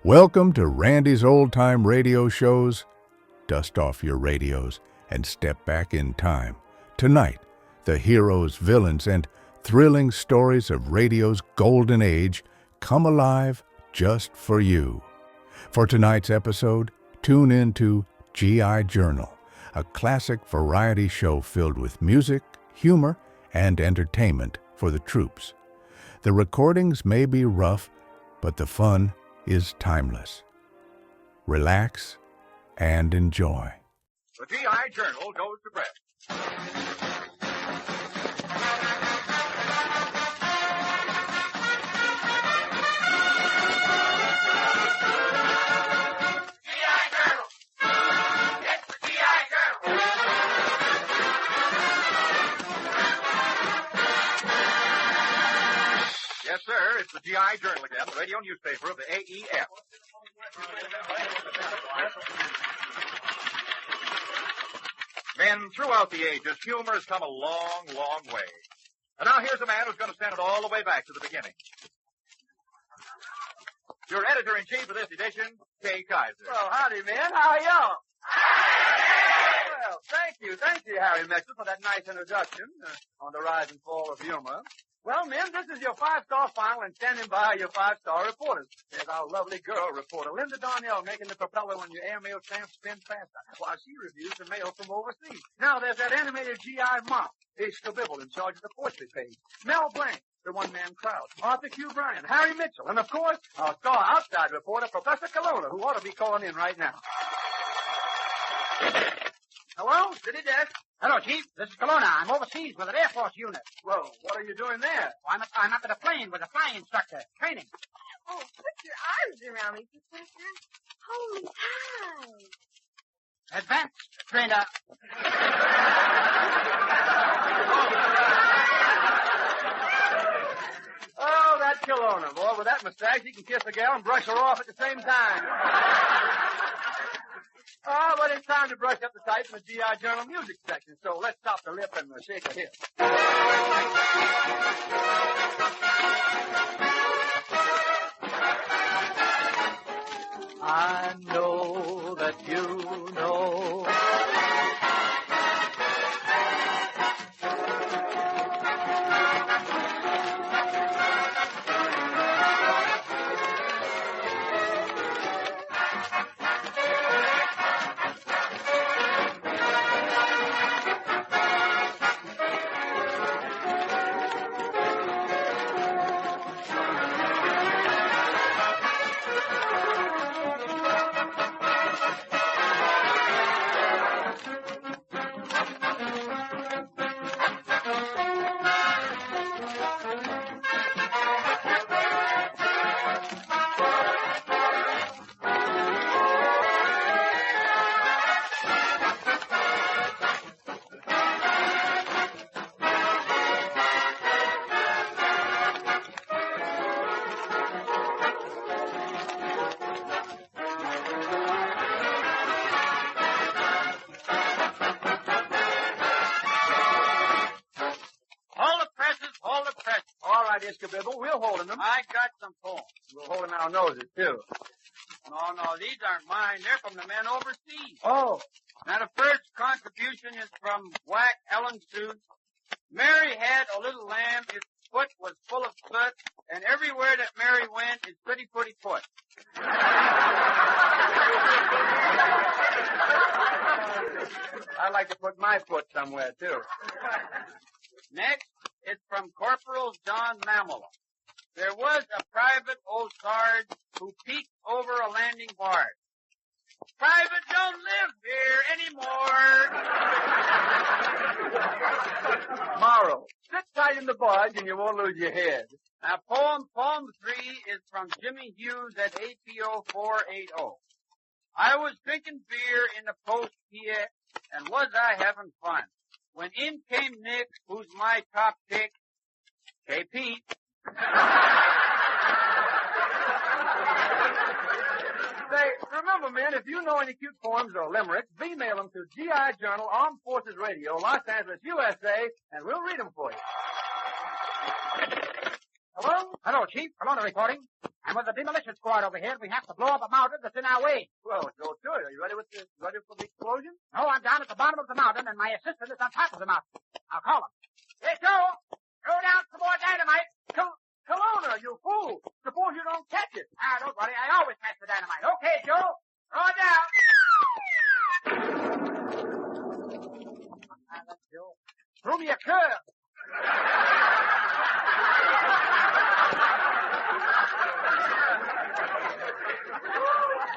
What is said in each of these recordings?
Welcome to Randy's Old Time Radio Shows. Dust off your radios and step back in time. Tonight, the heroes, villains, and thrilling stories of radio's golden age come alive just for you. For tonight's episode, tune in to G.I. Journal, a classic variety show filled with music, humor, and entertainment for the troops. The recordings may be rough, but the fun is timeless. Relax and enjoy. The G.I. Journal goes to press. G.I. Journal! It's the G.I. Journal! Yes, sir, it's the G.I. Journal again, the radio newspaper of the AEF. Men, throughout the ages, humor has come a long, long way. And now here's a man who's going to send it all the way back to the beginning. Your editor-in-chief for this edition, Kay Kaiser. Well, howdy, men. How are y'all? Well, thank you, Harry Mixer, for that nice introduction on the rise and fall of humor. Well, men, this is your five-star final, and standing by your five-star reporters. There's our lovely girl reporter, Linda Darnell, making the propeller when your airmail stamps spin faster, while she reviews the mail from overseas. Now, there's that animated G.I. Mop, Ish Kabibble, in charge of the poetry page. Mel Blanc, the one-man crowd. Arthur Q. Bryan, Harry Mitchell, and, of course, our star outside reporter, Professor Colonna, who ought to be calling in right now. Hello? City desk. Hello, Chief. This is Colonna. I'm overseas with an Air Force unit. Well, what are you doing there? I'm up at a plane with a flying instructor. Training. Oh, put your arms around me, Professor. Hold me tight. Advanced trainer. Oh, that Colonna, boy. With that mustache, he can kiss a gal and brush her off at the same time. Oh, but it's time to brush up the type in the G.I. Journal music section, so let's stop the lip and shake a hip. I know that you know. Kabibble, we'll hold them. I got some poems. We'll hold them in our noses, too. No, these aren't mine. They're from the men overseas. Oh. Now, the first contribution is from Whack Ellen Sue. Mary had a little lamb. Its foot was full of soot, and everywhere that Mary went, its pretty footy foot. I'd like to put my foot somewhere, too. Next, it's from Corporal John Mammela. There was a private old Sarge who peeked over a landing bar. Private don't live here anymore. Morrow, sit tight in the barge and you won't lose your head. Now, poem 3 is from Jimmy Hughes at APO 480. I was drinking beer in the post here, and was I having fun? When in came Nick, who's my top pick, KP. Say, remember, men, if you know any cute poems or limericks, email them to G.I. Journal, Armed Forces Radio, Los Angeles, USA, and we'll read them for you. Hello? Hello, Chief. Colonna reporting. And with the demolition squad over here, we have to blow up a mountain that's in our way. Well, go to it. Are you ready for the explosion? No, I'm down at the bottom of the mountain, and my assistant is on top of the mountain. I'll call him. Hey, Joe! Throw down some more dynamite. Kelowna, you fool. Suppose you don't catch it. Don't worry. I always catch the dynamite. Okay, Joe. Throw it down. Joe. Throw me a curve.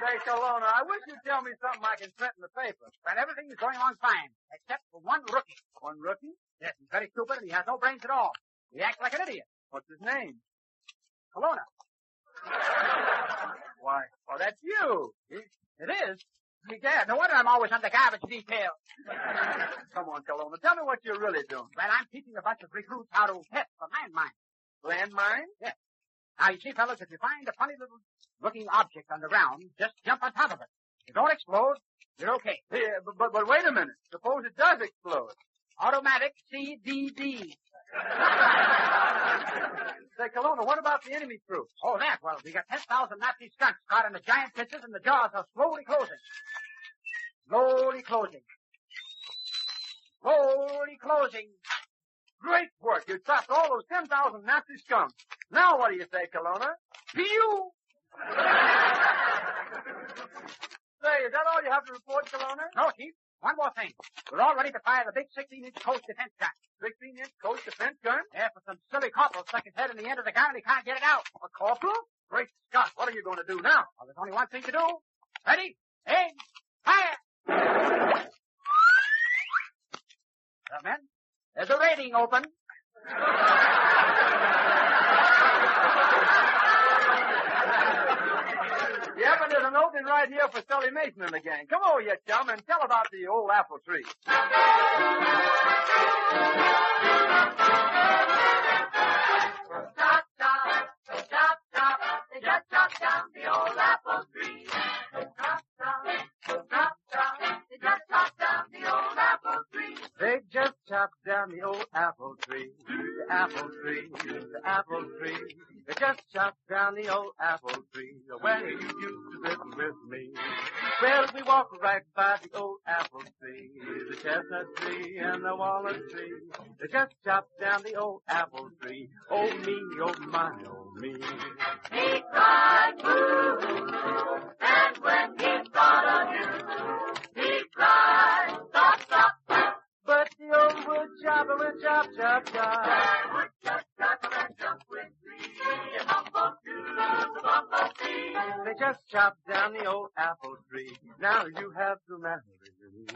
Say, Kelowna, I wish you'd tell me something I can print in the paper. But everything is going along fine, except for one rookie. One rookie? Yes, he's very stupid, and he has no brains at all. He acts like an idiot. What's his name? Kelowna. Why? Oh, that's you. It is? Egad, no wonder I'm always under garbage detail. Come on, Kelowna. Tell me what you're really doing. Well, I'm teaching a bunch of recruits how to test for landmines. Landmine? Yes. Now, you see, fellas, if you find a funny little looking object on the ground, just jump on top of it. If it don't explode, you're okay. Yeah, but wait a minute. Suppose it does explode. Automatic CDD. Say, Kelowna, what about the enemy troops? Oh, that? Well, we got 10,000 Nazi skunks caught in the giant pitches, and the jaws are slowly closing. Slowly closing. Slowly closing. Great work. You trapped all those 10,000 Nazi skunks. Now what do you say, Kelowna? Pew! Say, is that all you have to report, Kelowna? No, Chief. One more thing. We're all ready to fire the big 16-inch coast defense gun. 16-inch coast defense gun? Yeah, for some silly corporal stuck his head in the end of the gun and he can't get it out. A corporal? Great Scott, what are you going to do now? Well, there's only one thing to do. Ready? Aim! Fire! Well, men, there's a rating open. Yeah, but there's an opening right here for Sully Mason and the gang. Come over here, chum, and tell about the old apple tree. Chop, chop, chop, chop, they just chopped down the old apple tree. Chop, chop, chop, chop, they just chopped down the old apple tree. They just chopped down the old apple tree. The apple tree, the apple tree. They just chopped down the old apple tree where you used to live with me. Well, we walk right by the old apple tree, the chestnut tree and the walnut tree. They just chopped down the old apple tree. Oh me, oh my, oh me. He cried boo, and when he thought of you, he cried stop, stop, stop. But the old wood chopper would chop, chop, chop. Would chop, chop, and jump with me, and bumble to the bumblebee. They just chopped down the old apple tree. Now you have to marry me.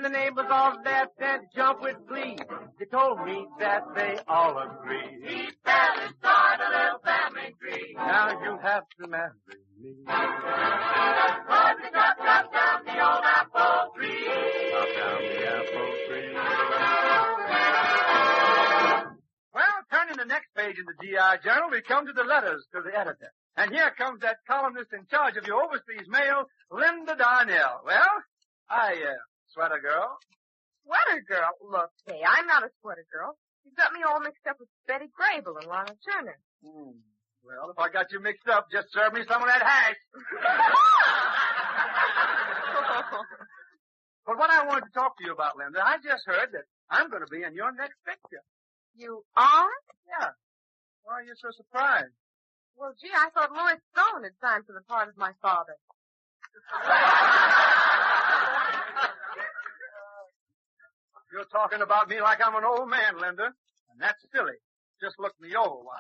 The neighbors all laughed and jumped with glee. They told me that they all agree. He fell and started a little family tree. Now you have to marry me. Cause we chop, chop down the old apple tree. Chop down the apple tree. Well, turning the next page in the GI Journal, we come to the letters to the editor. And here comes that columnist in charge of your overseas mail, Linda Darnell. Well, sweater girl. Sweater girl? Look, hey, I'm not a sweater girl. You got me all mixed up with Betty Grable and Lana Turner. Well, if I got you mixed up, just serve me some of that hash. But what I wanted to talk to you about, Linda, I just heard that I'm going to be in your next picture. You are? Yeah. Why are you so surprised? Well, gee, I thought Lois Stone had signed for the part of my father. You're talking about me like I'm an old man, Linda. And that's silly. Just look me over, why.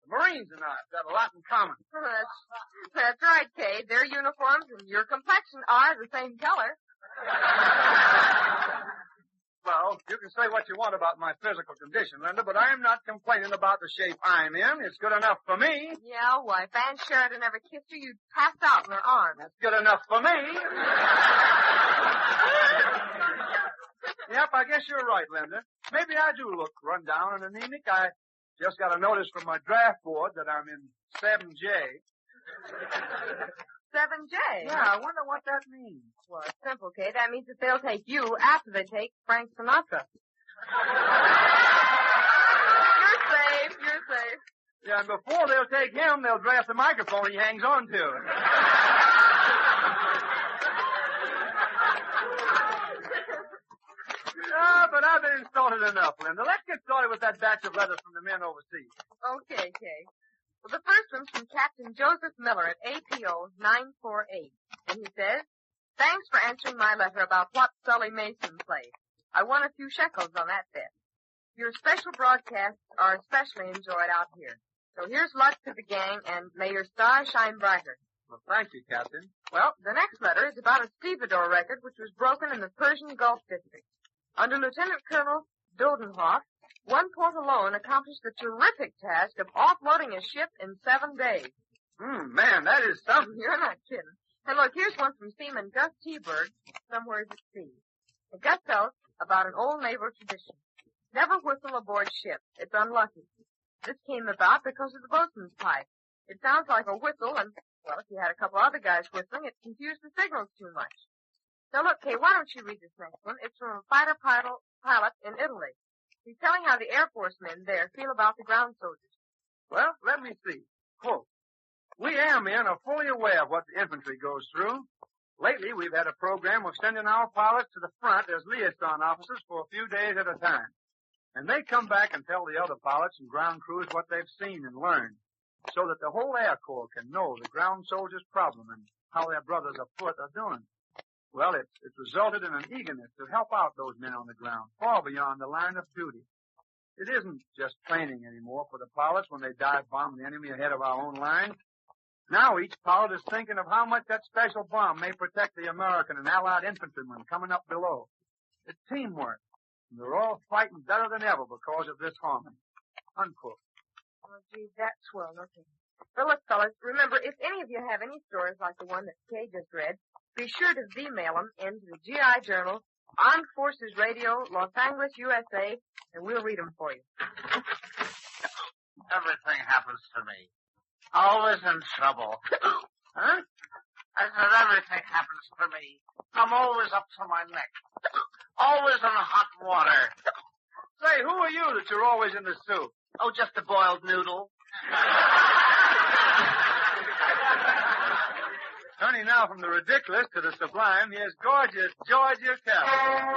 The Marines and I have got a lot in common. That's right, Kay. Their uniforms and your complexion are the same color. Well, you can say what you want about my physical condition, Linda, but I'm not complaining about the shape I'm in. It's good enough for me. Yeah, well, if Ann Sheridan ever kissed you, you'd pass out in her arms. That's good enough for me. Yep, I guess you're right, Linda. Maybe I do look run down and anemic. I just got a notice from my draft board that I'm in 7J. 7J? Yeah, I wonder what that means. Well, it's simple, Kay. That means that they'll take you after they take Frank Sinatra. You're safe. You're safe. Yeah, and before they'll take him, they'll draft the microphone he hangs on to. But I've been insulted enough, Linda. Let's get started with that batch of letters from the men overseas. Okay, Kay. Well, the first one's from Captain Joseph Miller at APO 948. And he says, thanks for answering my letter about what Sully Mason played. I won a few shekels on that bet. Your special broadcasts are especially enjoyed out here. So here's luck to the gang, and may your stars shine brighter. Well, thank you, Captain. Well, the next letter is about a stevedore record which was broken in the Persian Gulf District. Under Lieutenant Colonel Dodenhoff, one port alone accomplished the terrific task of offloading a ship in 7 days. Man, that is something. You're not kidding. And look, here's one from Seaman Gus T-Bird, Somewheres at Sea. It Gus tells about an old naval tradition. Never whistle aboard ship. It's unlucky. This came about because of the boatswain's pipe. It sounds like a whistle, and, well, if you had a couple other guys whistling, it confused the signals too much. So look, Kay, why don't you read this next one? It's from a fighter pilot in Italy. He's telling how the Air Force men there feel about the ground soldiers. Well, let me see. Quote, we airmen are fully aware of what the infantry goes through. Lately, we've had a program of sending our pilots to the front as liaison officers for a few days at a time. And they come back and tell the other pilots and ground crews what they've seen and learned, so that the whole Air Corps can know the ground soldiers' problem and how their brothers afoot are doing. Well, it's resulted in an eagerness to help out those men on the ground, far beyond the line of duty. It isn't just training anymore for the pilots when they dive bomb the enemy ahead of our own line. Now each pilot is thinking of how much that special bomb may protect the American and Allied infantrymen coming up below. It's teamwork, and they're all fighting better than ever because of this harmony. Unquote. Oh, gee, that's swell looking. Well, look, fellas, remember, if any of you have any stories like the one that Kay just read, be sure to email them into the GI Journal, Armed Forces Radio, Los Angeles, USA, and we'll read them for you. Everything happens to me. Always in trouble. Huh? I said everything happens to me. I'm always up to my neck. Always in hot water. Say, who are you that you're always in the soup? Oh, just a boiled noodle. Turning now from the ridiculous to the sublime, here's gorgeous Georgia Carroll.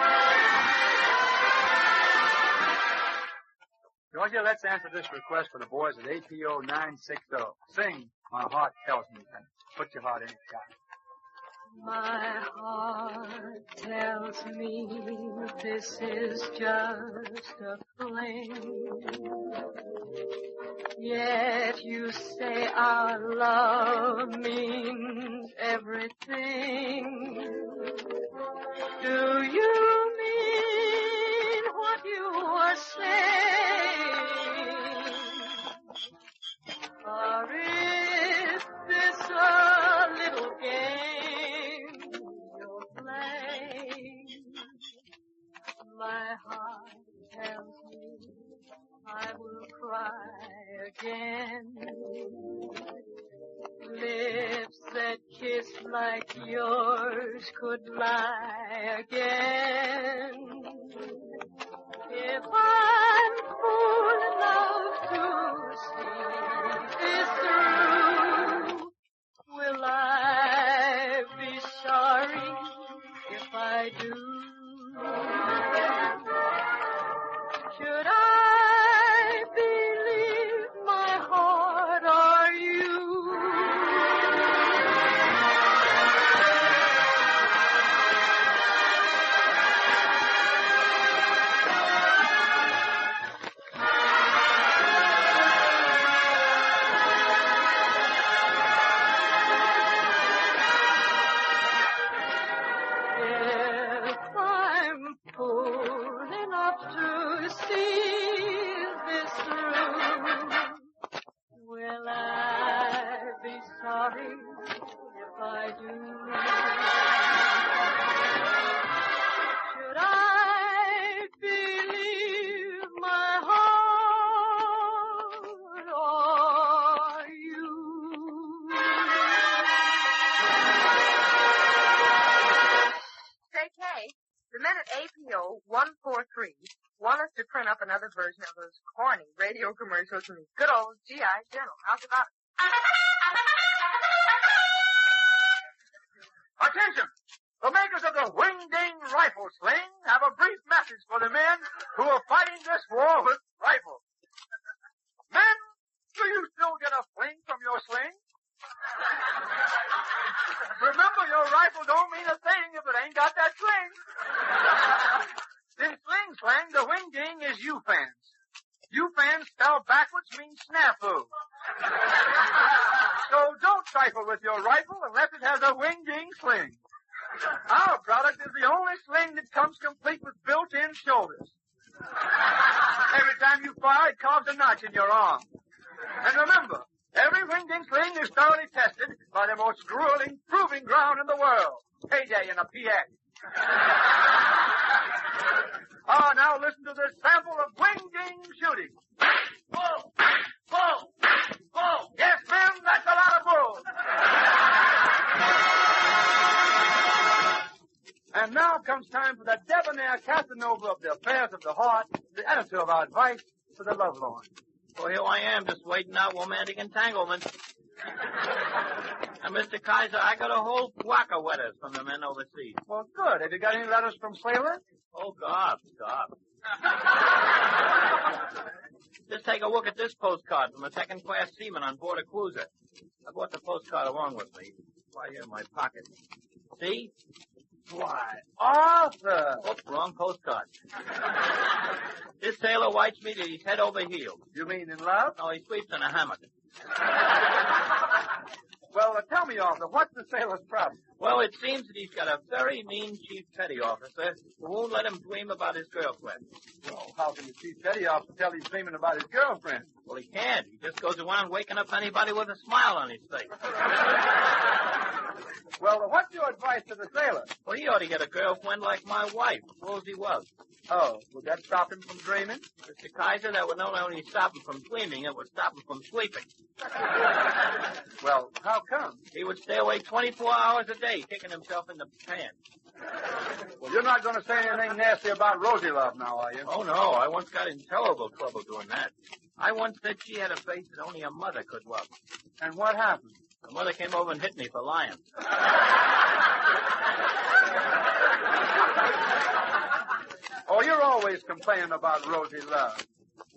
Georgia, let's answer this request for the boys at APO 960. Sing, My Heart Tells Me, and put your heart in it, guys. My heart tells me this is just a fling. Yet you say our love means everything. Do you mean what you are saying? Or is this a little game you're playing? My heart tells me I will cry again. Lips that kiss like yours could lie again. If I'm fool enough to see this through, will I be sorry if I do? Should I believe my heart or you? I do. Should I believe my heart or you? Say, Kay, the men at APO 143 want us to print up another version of those corny radio commercials from the good old G.I. Joe. How's about it? Attention! The makers of the Wing-Ding Rifle Sling have a brief message for the men who are fighting this war with rifles. Men, do you still get a fling from your sling? Remember, your rifle don't mean a thing if it ain't got that sling. In sling slang, the Wing-Ding is U-fans. U-fans spelled backwards means snafu. So don't trifle with your rifle unless it has a Wing-Ding sling. Our product is the only sling that comes complete with built-in shoulders. Every time you fire, it carves a notch in your arm. And remember, every Wing-Ding sling is thoroughly tested by the most grueling proving ground in the world, Payday in a PX. Now listen to this sample of Wing-Ding shooting. Bull! Bull! Bull! Yes, men, that's a lot of bull. And now comes time for the debonair Casanova of the affairs of the heart, the editor of our advice for the lovelorn. Well, here I am, just waiting out romantic entanglement. And Mr. Kaiser, I got a whole whack of letters from the men overseas. Well, good. Have you got any letters from sailors? Oh, God. Just take a look at this postcard from a second-class seaman on board a cruiser. I brought the postcard along with me. Right here in my pocket. See? Why, Arthur! Oops, wrong postcard. This sailor writes me that he's head over heels. You mean in love? No, he sleeps in a hammock. Well, tell me, Arthur, what's the sailor's problem? Well, it seems that he's got a very mean chief petty officer who won't let him dream about his girlfriend. Well, how can the chief petty officer tell he's dreaming about his girlfriend? Well, he can't. He just goes around waking up anybody with a smile on his face. Well, what's your advice to the sailor? Well, he ought to get a girlfriend like my wife, Rosie was. Oh, would that stop him from dreaming? Mr. Kaiser, that would not only stop him from dreaming, it would stop him from sleeping. Well, how come? He would stay awake 24 hours a day, kicking himself in the pants. Well, you're not going to say anything nasty about Rosie Love now, are you? Oh, no. I once got in terrible trouble doing that. I once said she had a face that only a mother could love. And what happened? The mother came over and hit me for lying. Oh, you're always complaining about Rosie Love.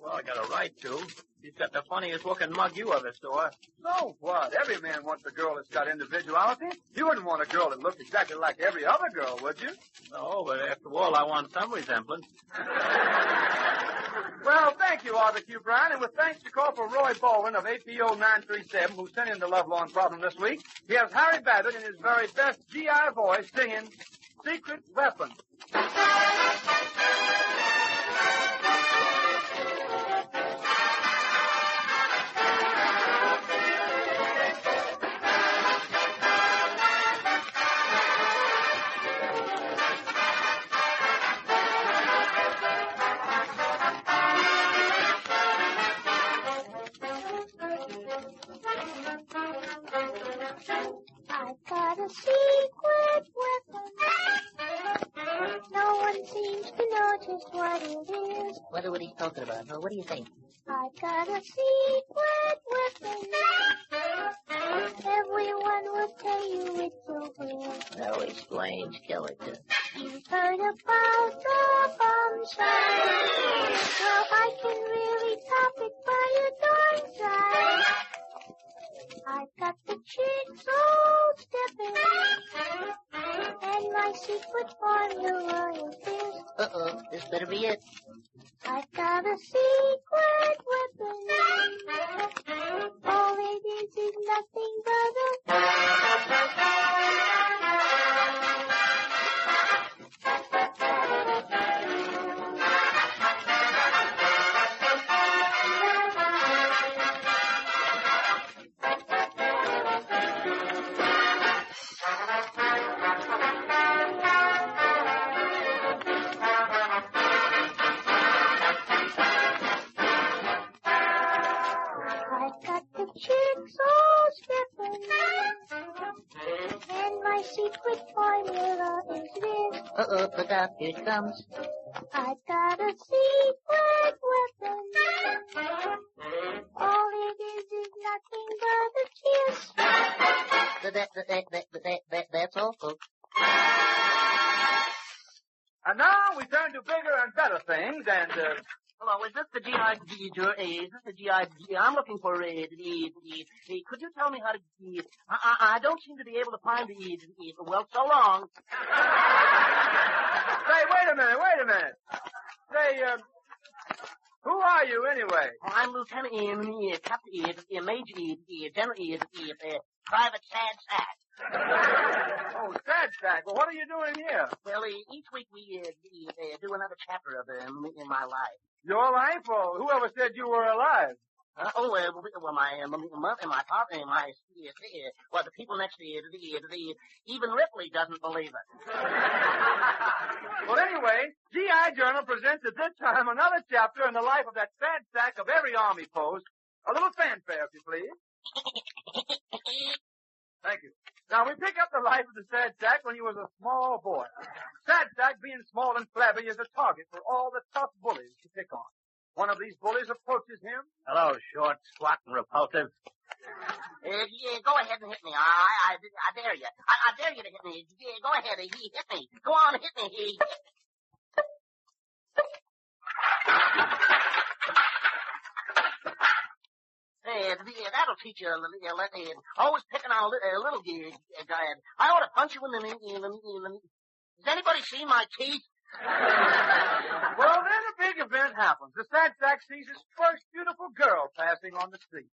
Well, I got a right to. She's got the funniest looking mug you ever saw. So what? Every man wants a girl that's got individuality. You wouldn't want a girl that looked exactly like every other girl, would you? No, but after all, I want some resemblance. Well, thank you, Arthur Q. Bryan, and with thanks to Corporal Roy Baldwin of APO 937, who sent in the Lovelorn problem this week, here's Harry Babbitt in his very best GI voice singing Secret Weapon. I've got a secret weapon. No one seems to know just what it is. What are you talking about, huh? What do you think? I've got a secret weapon. Everyone will tell you it's so weird. Oh, explain, character. You've heard about the bombshell. Well, I can really top it by a darn sight. I've got the chicks all stepping, and my secret formula is this. Uh-oh, this better be it. I've got a secret weapon. All it is nothing but a... My secret formula is this. Uh-oh, look out, here it comes. I've got a secret weapon. All it is nothing but a kiss. That's all, folks. And now we turn to bigger and better things, and, Hello, is this the GI? Is this the GI? I'm looking for could you tell me how to? I don't seem to be able to find the. Well, so long. Say, wait a minute. Say, who are you anyway? I'm Lieutenant Captain Major General Private Sad Sack. Oh, Sad Sack. Well, what are you doing here? Well, each week we do another chapter of in my life. Your life, or whoever said you were alive? My mother and my father and the people next to even Ripley doesn't believe it. Well, anyway, GI Journal presents at this time another chapter in the life of that sad sack of every army post. A little fanfare, if you please. Thank you. Now, we pick up the life of the sad sack when he was a small boy. Sad sack, being small and flabby, is a target for all the tough bullies to pick on. One of these bullies approaches him. Hello, short, squat, and repulsive. Go ahead and hit me. I dare you. I dare you to hit me. Go ahead. Hit me. Go on, hit me. That'll teach you a little. Always picking on a little guy. I ought to punch you in the. Has anybody seen my teeth? Well, then a big event happens. The sad sack sees his first beautiful girl passing on the street.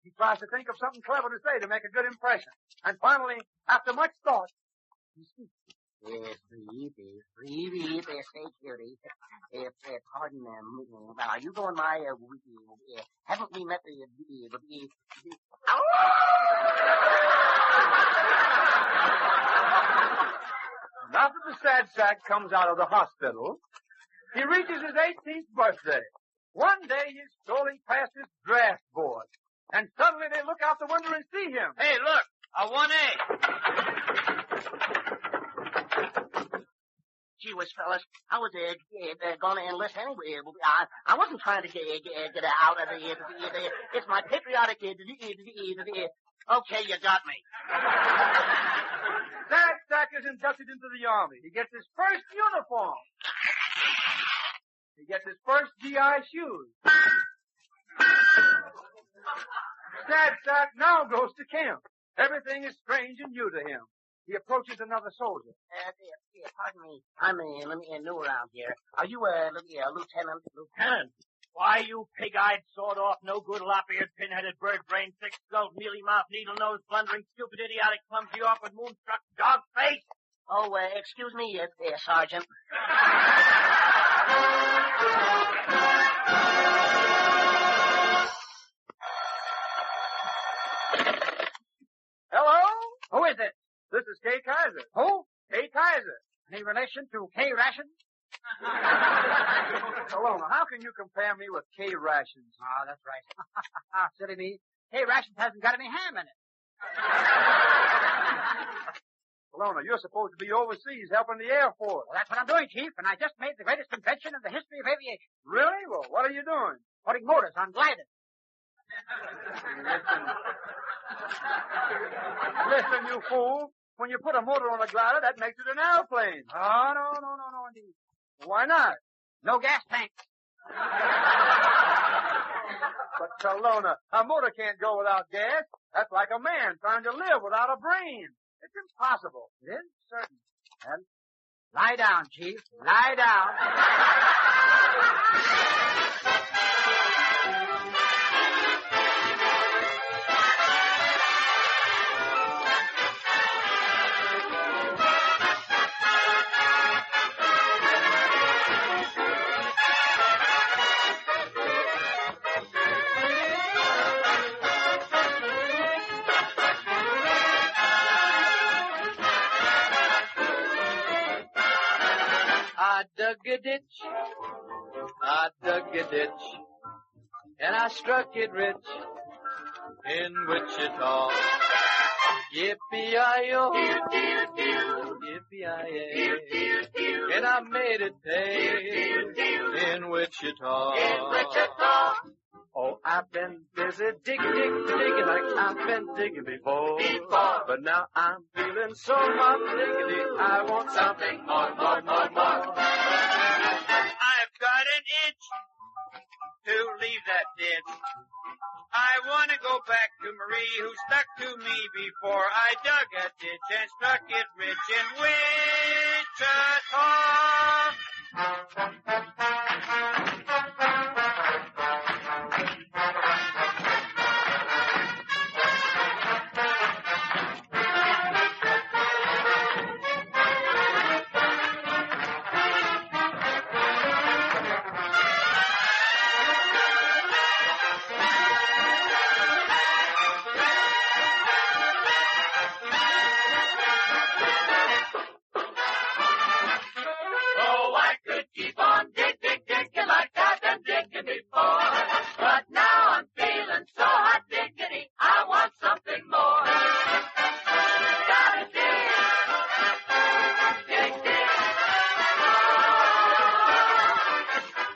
He tries to think of something clever to say to make a good impression. And finally, after much thought, he speaks. Yes, breathe, stay cutie. Pardon them. Are you going my, haven't we met And after the sad sack comes out of the hospital, he reaches his 18th birthday. One day he's strolling past his draft board, and suddenly they look out the window and see him. Hey, look, a 1A. Gee whiz, fellas, I was going to enlist anyway. I wasn't trying to get out of the. It's my patriotic. Okay, you got me. Sad sack is inducted into the Army. He gets his first uniform. He gets his first GI shoes. Sad sack now goes to camp. Everything is strange and new to him. He approaches another soldier. Pardon me. I'm new around here. Are you a lieutenant? Lieutenant? Why, you pig-eyed, sawed-off, no-good, lop-eared, pin-headed, bird-brained, thick-skulled, mealy-mouthed, needle-nosed, blundering, stupid, idiotic, clumsy, awkward, moonstruck, dog-face? Oh, excuse me, Sergeant. Hello? Who is it? This is Kay Kaiser. Who? Kay Kaiser. Any relation to K. Ration? Alona, how can you compare me with K Rations? Oh, that's right. Silly me. K. Rations hasn't got any ham in it. Alona, you're supposed to be overseas helping the Air Force. Well, that's what I'm doing, Chief, and I just made the greatest invention in the history of aviation. Really? Well, what are you doing? Putting motors on gliders. Listen, you fool. When you put a motor on a glider, that makes it an airplane. Oh, no, indeed. Why not? No gas tank. But, Alona, a motor can't go without gas. That's like a man trying to live without a brain. It's impossible. It is certain. Well, lie down, Chief. Lie down. I dug a ditch, and I struck it rich in Wichita. Yippee-I-O, yippee-I-A, and I made a day in Wichita. Oh, I've been busy digging like I've been digging before. But now I'm feeling so much diggity, I want something more. I've got an itch to leave that ditch. I want to go back to Marie, who stuck to me before I dug a ditch and struck it rich in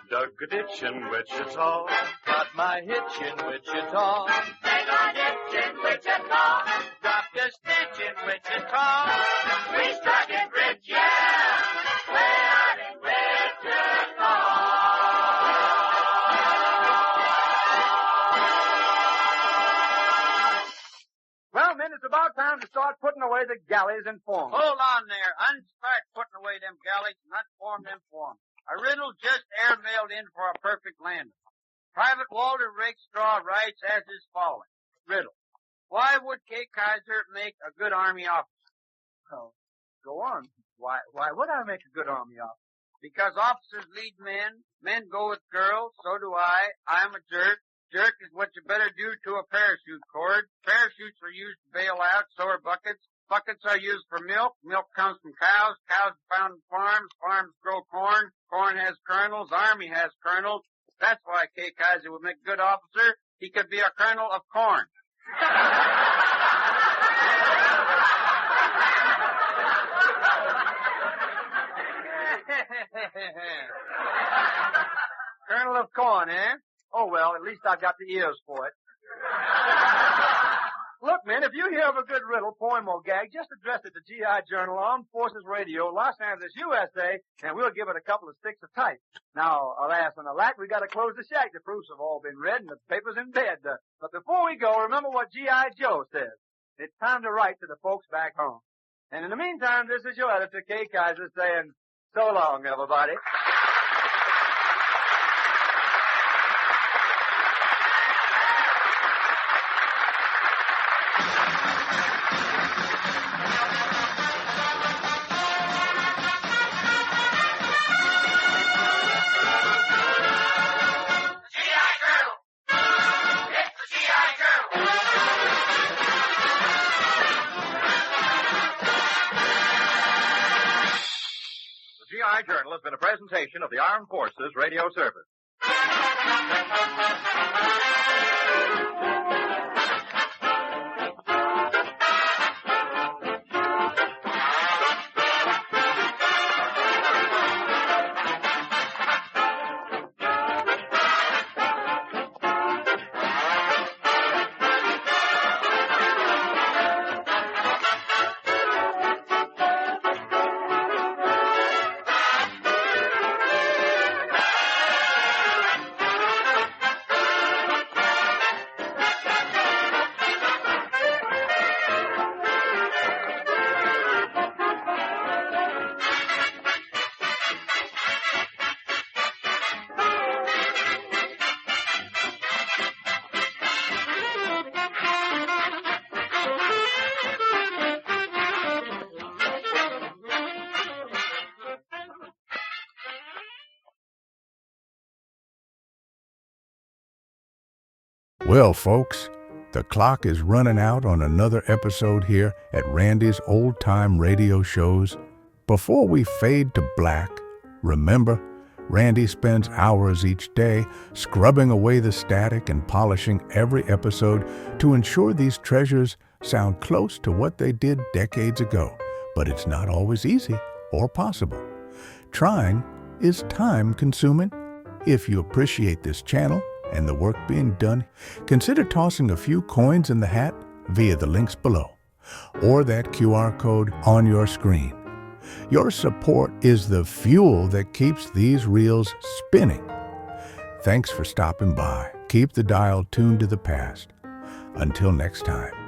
Dug a ditch in Wichita, got my hitch in Wichita. dropped a stitch in Wichita. We struck it rich, yeah. Way out in Wichita. Well, men, it's about time to start putting away the galleys and forms. Hold on there. Unstart putting away them galleys and unform them forms. A riddle just air-mailed in for a perfect landing. Private Walter Rakestraw writes as is following. Riddle. Why would K. Kaiser make a good army officer? Oh, go on. Why would I make a good army officer? Because officers lead men, men go with girls, so do I. I'm a jerk. Jerk is what you better do to a parachute cord. Parachutes are used to bail out, so are buckets. Buckets are used for milk. Milk comes from cows. Cows are found in farms. Farms grow corn. Corn has kernels. Army has kernels. That's why K. Kaiser would make a good officer. He could be a kernel of corn. Kernel of corn, eh? Oh, well, at least I've got the ears for it. Look, men, if you hear of a good riddle, poem, or gag, just address it to GI Journal, Armed Forces Radio, Los Angeles, USA, and we'll give it a couple of sticks of type. Now, alas and alack, we got to close the shack. The proofs have all been read and the paper's in bed. But before we go, remember what GI Joe says. It's time to write to the folks back home. And in the meantime, this is your editor, Kay Kaiser, saying, so long, everybody. GI Journal has been a presentation of the Armed Forces Radio Service. Well, folks, the clock is running out on another episode here at Randy's Old Time Radio Shows. Before we fade to black, remember, Randy spends hours each day scrubbing away the static and polishing every episode to ensure these treasures sound close to what they did decades ago, but it's not always easy or possible. Trying is time-consuming. If you appreciate this channel and the work being done, consider tossing a few coins in the hat via the links below or that QR code on your screen. Your support is the fuel that keeps these reels spinning. Thanks for stopping by. Keep the dial tuned to the past. Until next time.